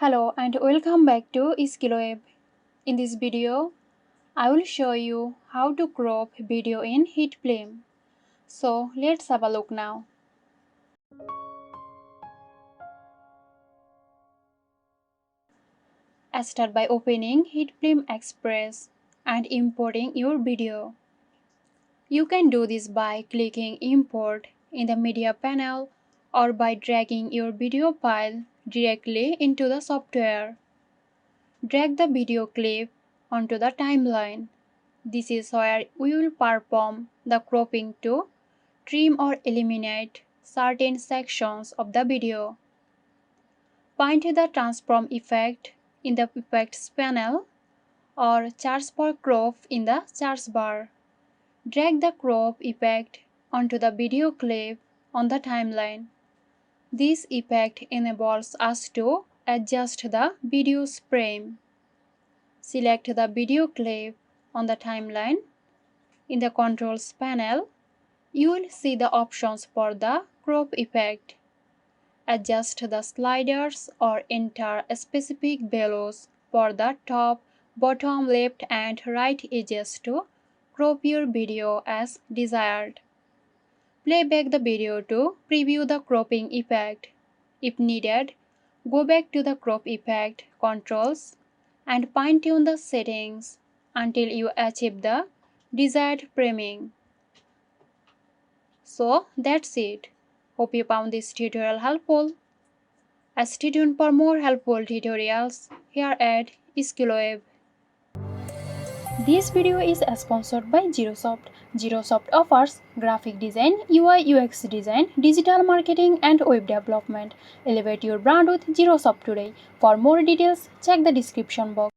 Hello and welcome back to Xirosoft. In this video, I will show you how to crop video in HitFilm. So let's have a look now. Start by opening HitFilm Express and importing your video. You can do this by clicking Import in the Media panel or by dragging your video file directly into the software. Drag the video clip onto the timeline. This is where we will perform the cropping to trim or eliminate certain sections of the video. Find the transform effect in the effects panel or search for crop in the search bar. Drag the crop effect onto the video clip on the timeline. This effect enables us to adjust the video's frame. Select the video clip on the timeline. In the controls panel, you will see the options for the crop effect. Adjust the sliders or enter specific values for the top, bottom, left and right edges to crop your video as desired. Play back the video to preview the cropping effect. If needed, go back to the crop effect controls and fine-tune the settings until you achieve the desired framing. So that's it. Hope you found this tutorial helpful. Stay tuned for more helpful tutorials here at Xirosoft. This video is sponsored by Xirosoft. Xirosoft offers graphic design, UI UX design, digital marketing and web development. Elevate your brand with Xirosoft today. For more details, check the description box.